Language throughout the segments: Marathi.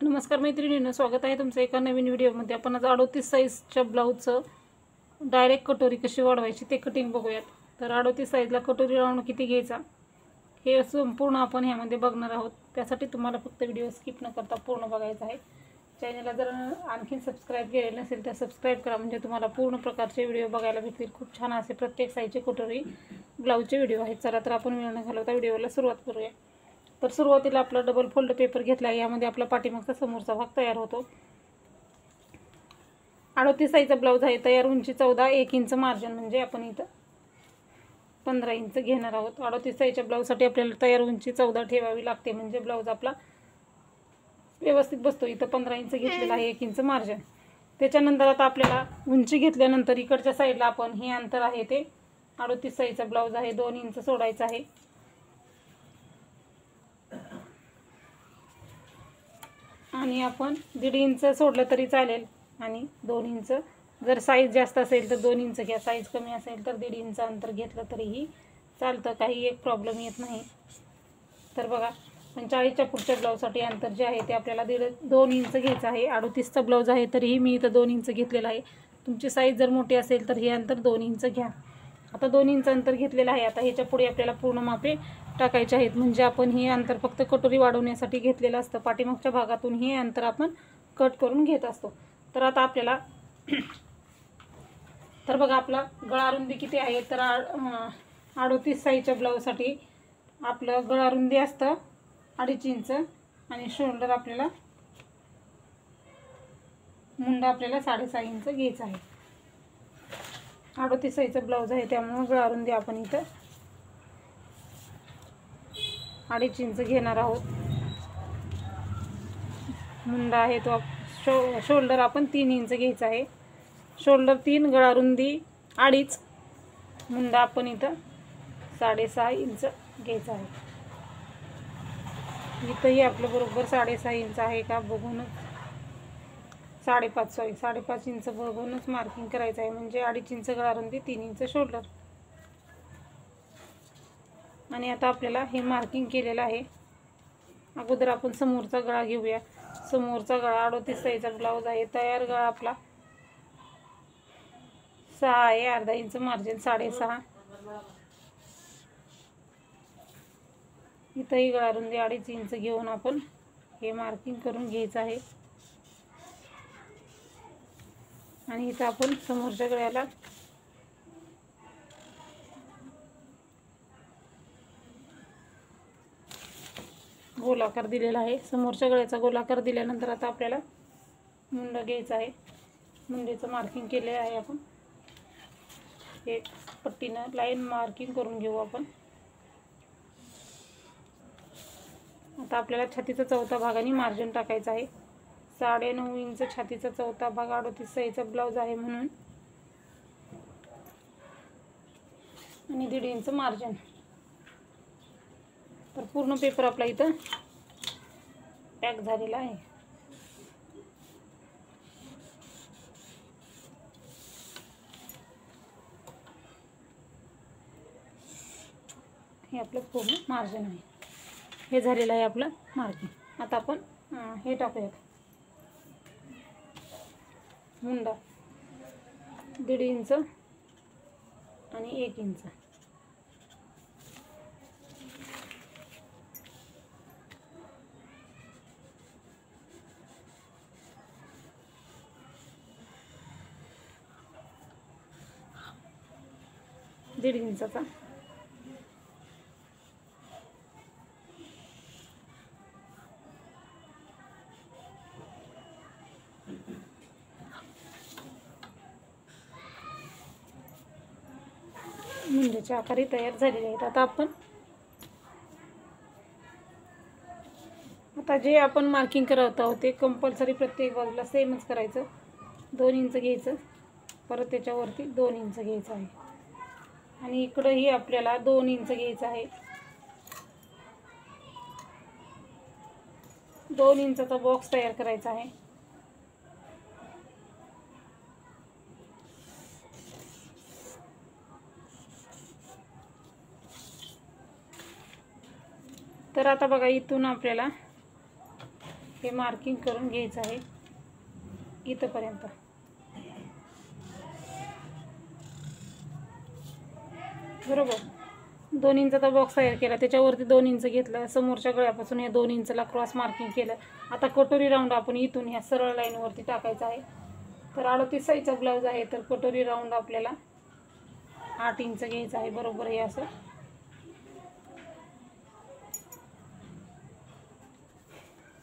नमस्कार मैत्रिणींनो, स्वागत आहे तुमचं एका नवीन व्हिडिओमध्ये। आपण आज 38 साईजच्या ब्लाऊजचं डायरेक्ट कटोरी कशी वाढवायची ते कटिंग बघूयात। तर 38 साईजला कटोरी राऊंड किती घ्यायचा हे संपूर्ण आपण ह्यामध्ये बघणार आहोत। त्यासाठी तुम्हाला फक्त व्हिडिओ स्किप न करता पूर्ण बघायचा आहे। चॅनलला जर आणखीन सबस्क्राइब केले नसेल तर सबस्क्राइब करा, म्हणजे तुम्हाला पूर्ण प्रकारचे व्हिडिओ बघायला भेटतील। खूप छान असे प्रत्येक साईजचे कटोरी ब्लाऊजचे व्हिडिओ आहेत। चला तर आपण वेळ न घालवता व्हिडिओला सुरुवात करूया। तर सुरुवातीला आपला डबल फोल्ड पेपर घेतला आहे, यामध्ये आपला पाठीमागचा समोरचा भाग तयार होतो। 38 साईजचा ब्लाऊज आहे। तयार उंची 14, 1 इंच मार्जिन, म्हणजे आपण इथं 15 इंच घेणार आहोत। 38 साईजच्या ब्लाऊजसाठी आपल्याला तयार उंची 14 ठेवावी लागते, म्हणजे ब्लाऊज आपला व्यवस्थित बसतो। इथं 15 इंच घेतलेला आहे, 1 इंच मार्जिन। त्याच्यानंतर आता आपल्याला उंची घेतल्यानंतर इकडच्या साईडला आपण हे अंतर आहे ते 38 साईजचा ब्लाऊज आहे 2 इंच सोडायचं आहे। आणि आपण 1.5 इंच सोडलं तरी चालेल, आणि 2 इंच जर साईज जास्त असेल तर 2 इंच घ्या, साईज कमी असेल तर 1.5 इंच अंतर घेतलं तरीही चालतं, काही एक प्रॉब्लेम येत नाही। तर बघा 45च्या पुढच्या ब्लाऊजसाठी अंतर जे आहे ते आपल्याला 2 इंच घ्यायचं आहे। 38चा ब्लाऊज आहे तरीही मी इथं 2 इंच घेतलेलं आहे। तुमची साईज जर मोठी असेल तर हे अंतर 2 इंच घ्या। आता 2 इंच अंतर घेतलेलं आहे। आता ह्याच्या पुढे आपल्याला पूर्ण मापे टाकायचे आहेत, म्हणजे आपण हे अंतर फक्त कटोरी वाढवण्यासाठी घेतलेलं असतं। पाठीमागच्या भागातून हे अंतर आपण कट करून घेत असतो। तर आता आपल्याला तर बघा आपला गळा रुंदी किती आहे, तर 38 साईजच्या ब्लाऊजसाठी आपलं गळा रुंदी असतं 2.5 इंच, आणि शोल्डर आपल्याला मुंडा आपल्याला 6.5 इंच घ्यायचा आहे। 38 साईजचा ब्लाऊज आहे त्यामुळे गळा रुंदी आपण इथं 2.5 इंच घेणार आहोत। मुंडा आहे तो शोल्डर आपण 3 इंच घ्यायचा आहे। शोल्डर 3, गळा रुंदी 2.5, मुंडा आपण इथं 6.5 इंच घ्यायचा आहे। इथंही आपलं बरोबर 6.5 इंच आहे का बघूनच 5.5 इंच बघूनच मार्किंग करायचं आहे, म्हणजे 2.5 इंच गळा रुंदी, 3 इंच शोल्डर। आणि आता आपल्याला हे मार्किंग केलेलं आहे। अगोदर आपण समोरचा गळा घेऊया। समोरचा गळा 38 साईजचा ब्लाऊज आहे। तयार गळा आपला 6 आहे, अर्धा इंच मार्जिन 6.5। इथंही गळा रुंदी 2.5 इंच घेऊन आपण हे मार्किंग करून घ्यायचं आहे। आणि इथं आपण समोरच्या गळ्याला गोलाकार दिलेला आहे। समोरच्या गळ्याचा गोलाकार दिल्यानंतर आता आपल्याला मुंडा घ्यायचा आहे। मुंडेचं मार्किंग केले आहे आपण, एक पट्टीनं लाईन मार्किंग करून घेऊ आपण। आता आपल्याला छातीचा चौथा भागाने मार्जिन टाकायचं आहे। 9.5 इंच छातीचा चौथा भाग 38 साईजचा ब्लाऊज आहे म्हणून, आणि 1.5 इंच मार्जिन। तर पूर्ण पेपर आपला इथं पॅक झालेला आहे। हे आपलं पूर्ण मार्जिन आहे, हे झालेलं आहे आपलं मार्किंग। आता आपण हे टाकूयात, मुंडा 1.5 इंच आणि 1 इंच। दीड इंचाचा मुंड्याचे आकार तयार झालेले आहेत। आता जे आपण मार्किंग करत आहोत ते कंपल्सरी प्रत्येक बाजूला सेमच करायचं। 2 इंच घ्यायचं, परत त्याच्यावरती 2 इंच घ्यायचं आहे, आणि इकडंही आपल्याला 2 इंच घ्यायचं आहे। 2 इंचाचा बॉक्स तयार करायचा आहे। तर आता बघा इथून आपल्याला हे मार्किंग करून घ्यायचं आहे इथपर्यंत. बरोबर. 2 इंचाचा बॉक्स तयार केला, त्याच्यावरती 2 इंच घेतलं, समोरच्या गळ्यापासून हे 2 इंचला क्रॉस मार्किंग केलं. आता कटोरी राऊंड आपण इथून ह्या सरळ लाईनवरती टाकायचा आहे. तर 38 साईजचा ब्लाऊज आहे, तर कटोरी राऊंड आपल्याला 8 इंच घ्यायचं आहे. बरोबर हे असं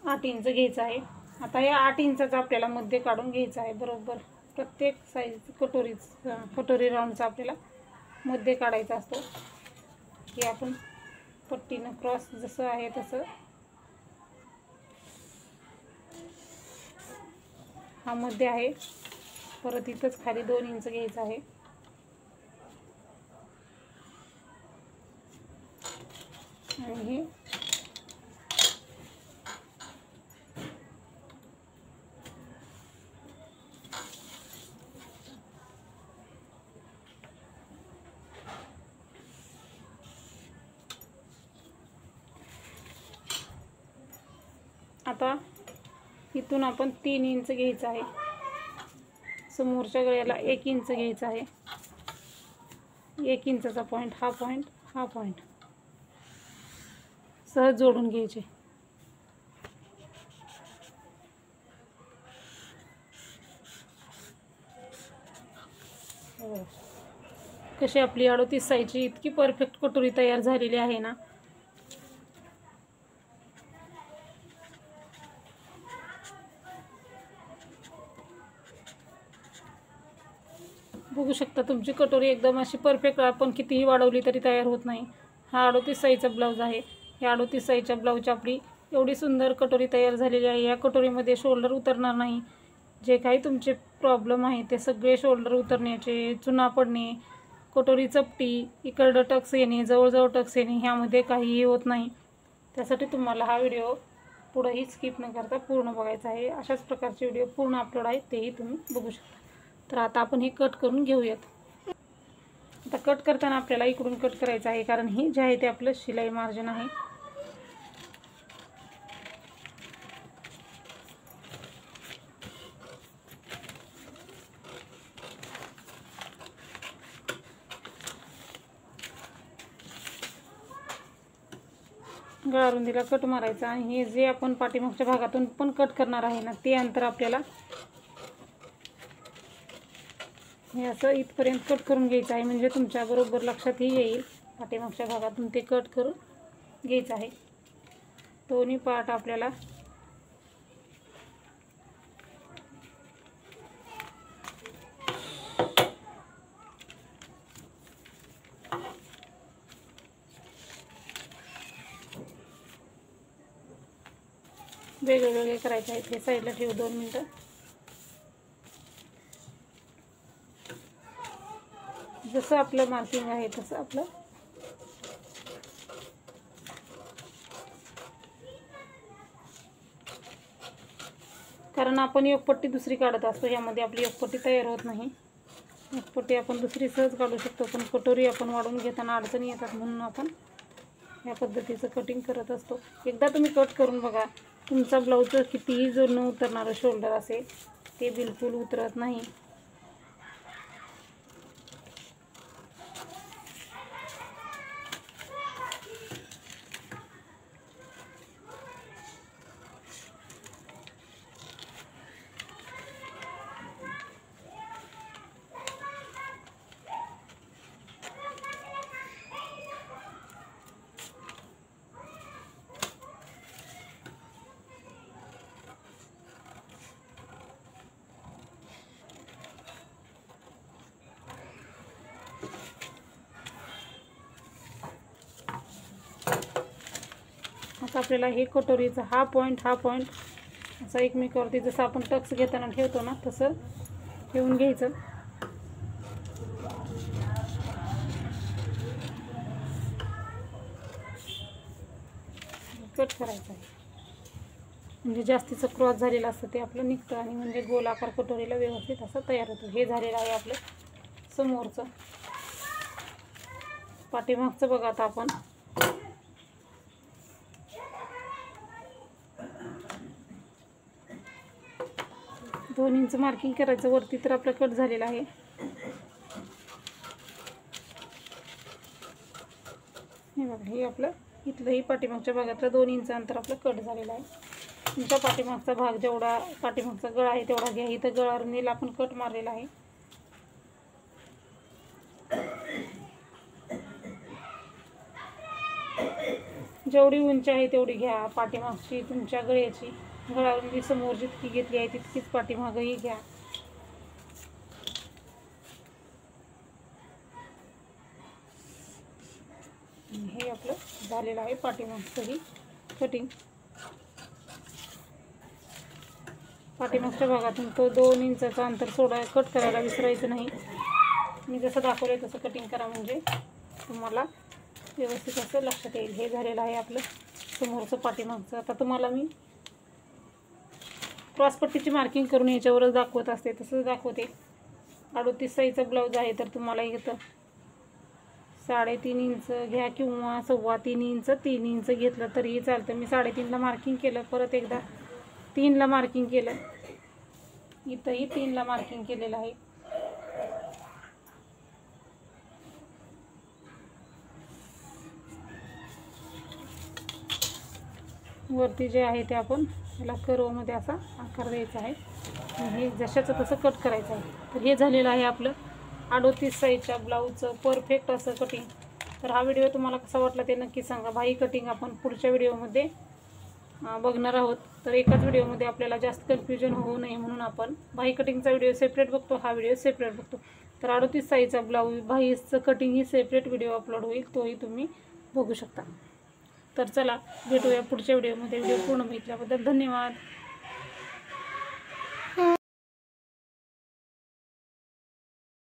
8 इंच घ्यायचं आहे. आता या 8 इंचाचा आपल्याला मध्य काढून घ्यायचं आहे. बरोबर प्रत्येक साईज कटोरी राऊंडचा आपल्याला मध्य काढायचा असतो. हे आपण पट्टीनं क्रॉस जसं आहे तसं हा मध्य आहे. परत इथंच खाली 2 इंच घ्यायचं आहे. आणि हे आता इथून आपण 3 इंच घ्यायचं आहे. समोरच्या गळ्याला 1 इंच घ्यायचं आहे. 1 इंचाचा पॉईंट, हा पॉईंट सहज जोडून घ्यायचे. कशी आपली 38 साईजची इतकी परफेक्ट कटोरी तयार झालेली आहे ना. बघू शकता तुमची कटोरी एकदम अशी परफेक्ट, आपण कितीही वाढवली तरी तयार होत नाही. हा 38 साईजचा ब्लाऊज आहे. या 38 साईजच्या ब्लाऊजची आपली एवढी सुंदर कटोरी तयार झालेली आहे. या कटोरीमध्ये शोल्डर उतरणार नाही. जे काही तुमचे प्रॉब्लेम आहे ते सगळे शोल्डर उतरण्याचे, चुना पडणे, कटोरी चपटी, इकडं टक्स येणे, जवळजवळ टक्स येणे, ह्यामध्ये काहीही होत नाही. त्यासाठी तुम्हाला हा व्हिडिओ पुढेही स्किप न करता पूर्ण बघायचा आहे. अशाच प्रकारचे व्हिडिओ पूर्ण अपलोड आहेत, तेही तुम्ही बघू शकता. तर आता आपण हे कट करून घेऊयात. आता कट करताना आपल्याला इकडून कट करायचं आहे, कारण हे जे आहे ते आपलं शिलाई मार्जिन आहे. गळा रुंदीला कट मारायचा आणि हे जे आपण पाठीमागच्या भागातून पण कट करणार आहे ना, ते अंतर आपल्याला हे असं इथपर्यंत कट करून घ्यायचं आहे. म्हणजे तुमच्या बरोबर लक्षातही येईल. पाठीमागच्या भागातून ते कट करून घ्यायचं आहे. दोन्ही पार्ट आपल्याला वेगळे करायचे आहेत. हे साईडला ठेवू 2 मिनटं. जसं आपलं मार्किंग आहे तसं आपलं कारण आपण एक पट्टी दुसरी काढत असतो, यामध्ये आपली एक पट्टी तयार होत नाही. एक पट्टी आपण दुसरी सहज काढू शकतो, पण कटोरी आपण वाढवून घेताना अडचणी येतात, म्हणून आपण या पद्धतीचं कटिंग करत असतो. एकदा तुम्ही कट करून बघा. तुमचा ब्लाऊजचं कितीही जर न उतरणारं शोल्डर असेल ते बिलकुल उतरत नाही. आता आपल्याला हे कटोरीचा हा पॉईंट असा एकमेकावरती जसं आपण टक्स घेताना ठेवतो ना, तसं ठेवून घ्यायचं. कट करायचं आहे. म्हणजे जास्तीचं क्रॉस झालेलं असतं ते आपलं निघतं आणि म्हणजे गोल आकार कटोरीला व्यवस्थित असं तयार होतं. हे झालेलं आहे आपलं समोरचं. पाठीमागचं बघा आता आपण 2 इंच मार्किंग करायचं वरती, तर आपलं कट झालेलं आहे. हे बघा, हे आपलं इथलंही पाठीमागच्या भागातलं 2 इंच अंतर आपलं कट झालेलं आहे. तुमच्या पाठीमागचा भाग जेवढा पाठीमागचा गळा आहे तेवढा घ्या. इथं गळारुंदीला आपण कट मारलेला आहे. जेवढी उंची आहे तेवढी घ्या पाठीमागची तुमच्या गळ्याची. गळारुंदी समोर जितकी घेतली आहे तितकीच पाठीमागही घ्या. हे आपलं झालेलं आहे पाठीमागचंही कटिंग. पाठीमागच्या भागातून तो 2 इंचाचा अंतर कट करायला विसरायचं नाही. मी जसं दाखवलं तसं कटिंग करा, म्हणजे तुम्हाला व्यवस्थित असं लक्षात येईल. हे झालेलं आहे आपलं समोरचं पाठीमागचं. आता तुम्हाला मी क्रॉसपट्टीची मार्किंग करून याच्यावरच दाखवत असते, तसंच दाखवते. 38 साईजचा ब्लाऊज आहे तर तुम्हाला इथं 3.5 इंच घ्या किंवा 3.25 इंच, 3 इंच घेतलं तरीही चालतं. मी 3.5ला मार्किंग केलं, परत एकदा 3ला मार्किंग केलं. इथंही 3ला मार्किंग केलेलं आहे. वरती जे आहे ते आपण याला कर्वमध्ये असा आकार द्यायचा आहे. हे जशाचं तसं कट करायचं आहे. तर हे झालेलं आहे आपलं 38 साईजच्या ब्लाऊजचं परफेक्ट असं कटिंग. तर हा व्हिडिओ तुम्हाला कसा वाटला ते नक्की सांगा. भाई कटिंग आपण पुढच्या व्हिडिओमध्ये बघणार आहोत. तर एकाच व्हिडिओमध्ये आपल्याला जास्त कन्फ्युजन होऊ नये म्हणून आपण भाई कटिंगचा व्हिडिओ सेपरेट बघतो, हा व्हिडिओ सेपरेट बघतो. तर 38 साईजचा ब्लाऊज भाईचं कटिंग ही सेपरेट व्हिडिओ अपलोड होईल, तोही तुम्ही बघू शकता. तर चला भेटूया पुढच्या व्हिडिओमध्ये. व्हिडिओ पूर्ण बघितल्याबद्दल धन्यवाद.